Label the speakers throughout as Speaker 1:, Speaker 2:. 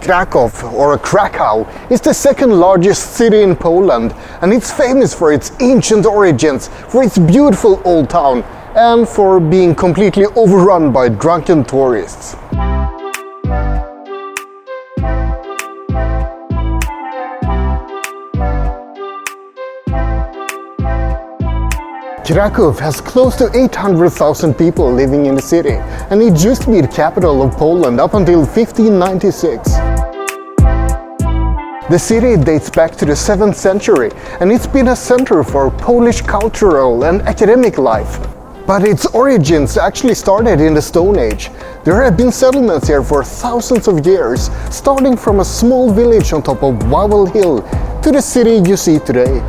Speaker 1: Krakow, or Krakow, is the second largest city in Poland, and it's famous for its ancient origins, for its beautiful old town, and for being completely overrun by drunken tourists. Krakow has close to 800,000 people living in the city, and it used to be the capital of Poland up until 1596. The city dates back to the 7th century, and it's been a center for Polish cultural and academic life. But its origins actually started in the Stone Age. There have been settlements here for thousands of years, starting from a small village on top of Wawel Hill to the city you see today.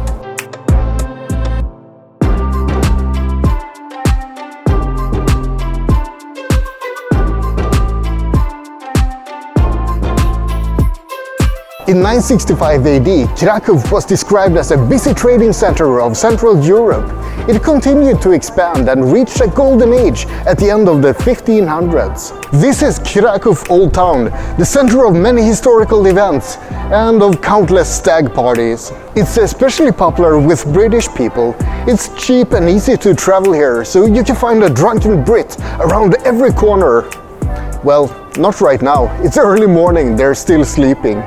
Speaker 1: In 965 AD, Krakow was described as a busy trading center of Central Europe. It continued to expand and reached a golden age at the end of the 1500s. This is Krakow Old Town, the center of many historical events and of countless stag parties. It's especially popular with British people. It's cheap and easy to travel here, so you can find a drunken Brit around every corner. Well, not right now. It's early morning, they're still sleeping.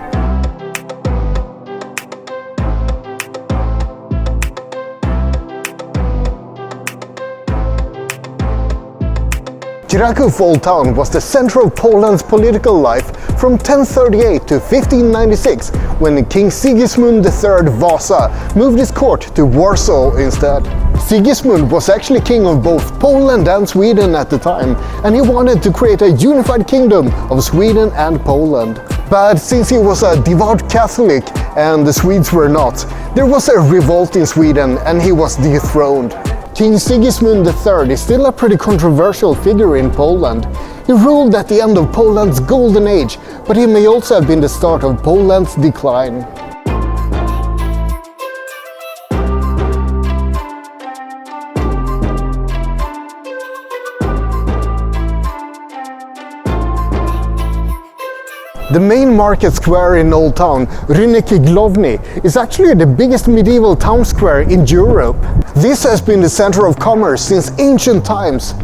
Speaker 1: Krakow Old Town was the center of Poland's political life from 1038 to 1596, when King Sigismund III Vasa moved his court to Warsaw instead. Sigismund was actually king of both Poland and Sweden at the time, and he wanted to create a unified kingdom of Sweden and Poland. But since he was a devout Catholic and the Swedes were not, there was a revolt in Sweden and he was dethroned. King Sigismund III is still a pretty controversial figure in Poland. He ruled at the end of Poland's golden age, but he may also have been the start of Poland's decline. The main market square in Old Town, Rynek Underground, is actually the biggest medieval town square in Europe. This has been the center of commerce since ancient times.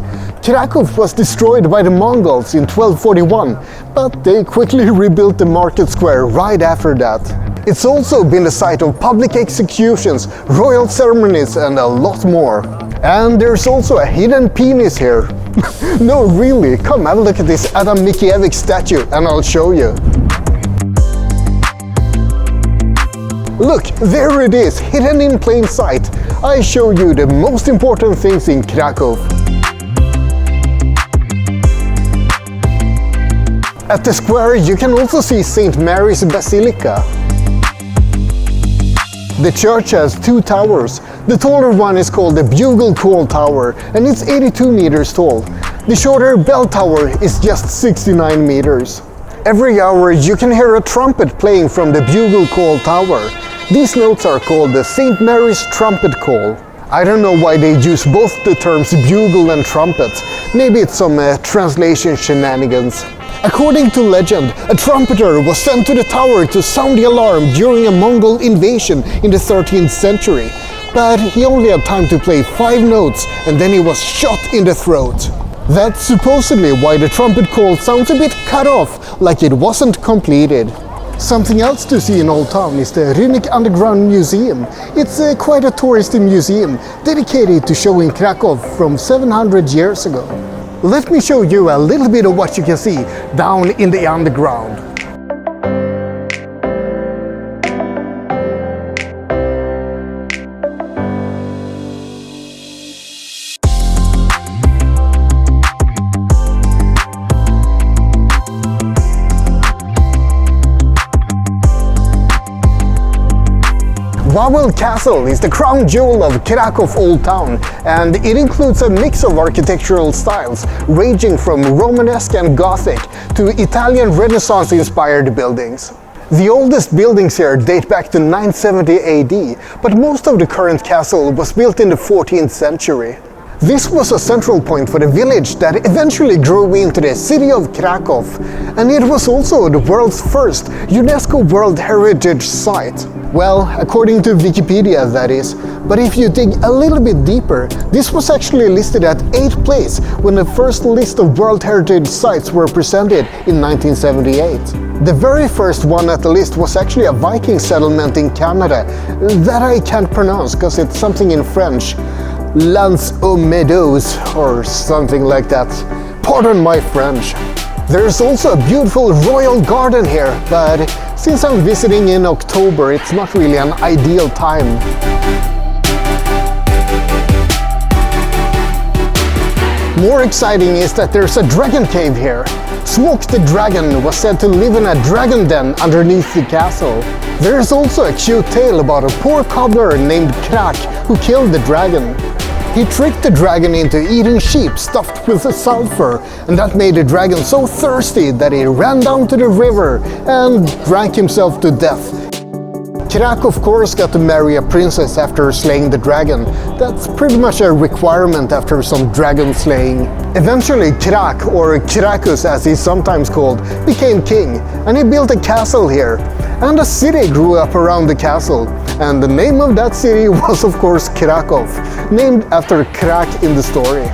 Speaker 1: Krakow was destroyed by the Mongols in 1241, but they quickly rebuilt the market square right after that. It's also been the site of public executions, royal ceremonies, and a lot more. And there's also a hidden penis here. No, really, come have a look at this Adam Mickiewicz statue and I'll show you. Look, there it is, hidden in plain sight. I show you the most important things in Krakow. At the square you can also see St. Marys Basilica. The church has two towers. The taller one is called the Bugle Call Tower, and it's 82 meters tall. The shorter bell tower is just 69 meters. Every hour you can hear a trumpet playing from the Bugle Call Tower. These notes are called the St. Mary's Trumpet Call. I don't know why they use both the terms bugle and trumpet. Maybe it's some translation shenanigans. According to legend, a trumpeter was sent to the tower to sound the alarm during a Mongol invasion in the 13th century. But he only had time to play 5 notes and then he was shot in the throat. That's supposedly why the trumpet call sounds a bit cut off, like it wasn't completed. Something else to see in Old Town is the Rynek Underground Museum. It's quite a touristy museum dedicated to showing Krakow from 700 years ago. Let me show you a little bit of what you can see down in the underground. Wawel Castle is the crown jewel of Krakow Old Town, and it includes a mix of architectural styles, ranging from Romanesque and Gothic to Italian Renaissance-inspired buildings. The oldest buildings here date back to 970 AD, but most of the current castle was built in the 14th century. This was a central point for the village that eventually grew into the city of Krakow, and it was also the world's first UNESCO World Heritage Site. Well, according to Wikipedia that is, but if you dig a little bit deeper, this was actually listed at 8th place when the first list of World Heritage Sites were presented in 1978. The very first one at the list was actually a Viking settlement in Canada, that I can't pronounce because it's something in French. Lance aux Meadows or something like that. Pardon my French. There's also a beautiful royal garden here, but since I'm visiting in October, it's not really an ideal time. More exciting is that there's a dragon cave here. Smok the dragon was said to live in a dragon den underneath the castle. There's also a cute tale about a poor cobbler named Krak who killed the dragon. He tricked the dragon into eating sheep stuffed with sulfur, and that made the dragon so thirsty that he ran down to the river and drank himself to death. Krak of course got to marry a princess after slaying the dragon. That's pretty much a requirement after some dragon slaying. Eventually Krak, or Kirakus as he's sometimes called, became king, and he built a castle here. And a city grew up around the castle, and the name of that city was of course Krakow, named after Krak in the story.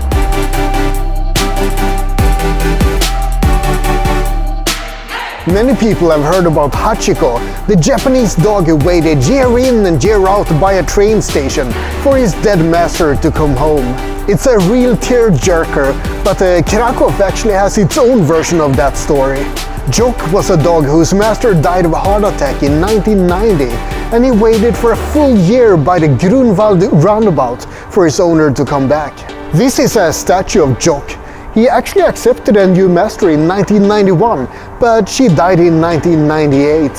Speaker 1: Many people have heard about Hachiko, the Japanese dog who waited year in and year out by a train station for his dead master to come home. It's a real tear-jerker, but Krakow actually has its own version of that story. Jok was a dog whose master died of a heart attack in 1990, and he waited for a full year by the Grunwald roundabout for his owner to come back. This is a statue of Jok. He actually accepted a new master in 1991, but she died in 1998,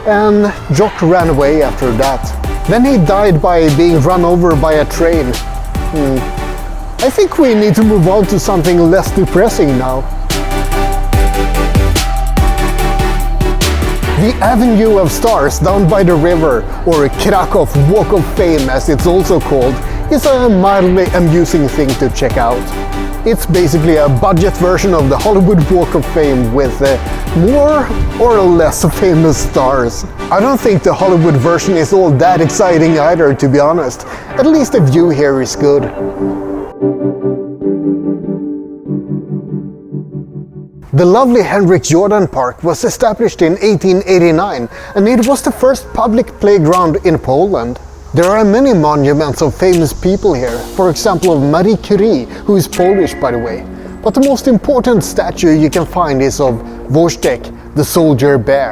Speaker 1: and Jok ran away after that. Then he died by being run over by a train. I think we need to move on to something less depressing now. The Avenue of Stars down by the river, or Krakow Walk of Fame as it's also called, is a mildly amusing thing to check out. It's basically a budget version of the Hollywood Walk of Fame with more or less famous stars. I don't think the Hollywood version is all that exciting either, to be honest. At least the view here is good. The lovely Henryk Jordan Park was established in 1889, and it was the first public playground in Poland. There are many monuments of famous people here, for example of Marie Curie, who is Polish by the way. But the most important statue you can find is of Wojtek the Soldier Bear.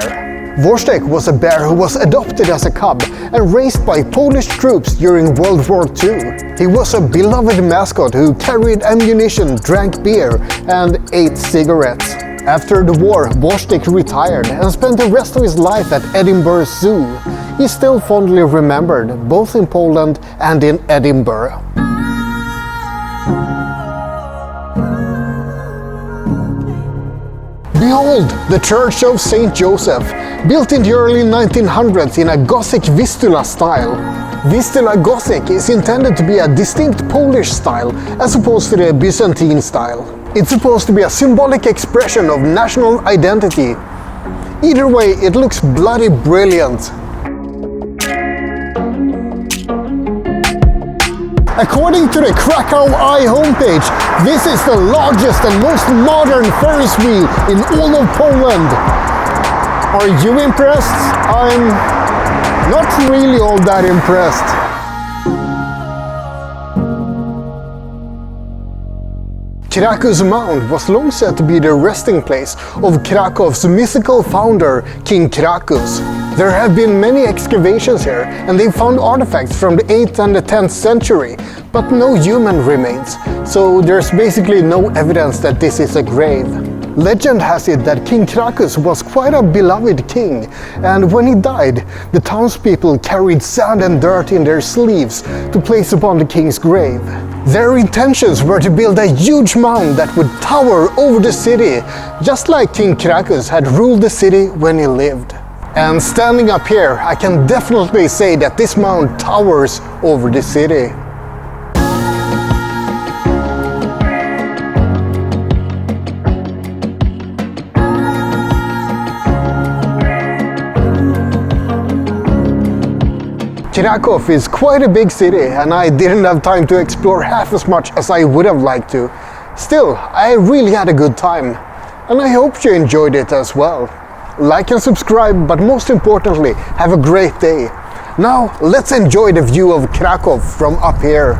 Speaker 1: Wojtek was a bear who was adopted as a cub and raised by Polish troops during World War II. He was a beloved mascot who carried ammunition, drank beer, and ate cigarettes. After the war, Wojtek retired and spent the rest of his life at Edinburgh Zoo. He's still fondly remembered, both in Poland and in Edinburgh. Behold, the Church of St. Joseph, built in the early 1900s in a Gothic Vistula style. Vistula Gothic is intended to be a distinct Polish style, as opposed to the Byzantine style. It's supposed to be a symbolic expression of national identity. Either way, it looks bloody brilliant. According to the Krakow Eye homepage, this is the largest and most modern Ferris wheel in all of Poland. Are you impressed? I'm not really all that impressed. Kirakus Mount was long said to be the resting place of Krakow's mythical founder, King Krakus. There have been many excavations here, and they found artifacts from the 8th and the 10th century, but no human remains, so there's basically no evidence that this is a grave. Legend has it that King Krakus was quite a beloved king, and when he died, the townspeople carried sand and dirt in their sleeves to place upon the king's grave. Their intentions were to build a huge mound that would tower over the city, just like King Krakus had ruled the city when he lived. And standing up here, I can definitely say that this mound towers over the city. Krakow is quite a big city and I didn't have time to explore half as much as I would have liked to. Still, I really had a good time and I hope you enjoyed it as well. Like and subscribe, but most importantly, have a great day. Now, let's enjoy the view of Krakow from up here.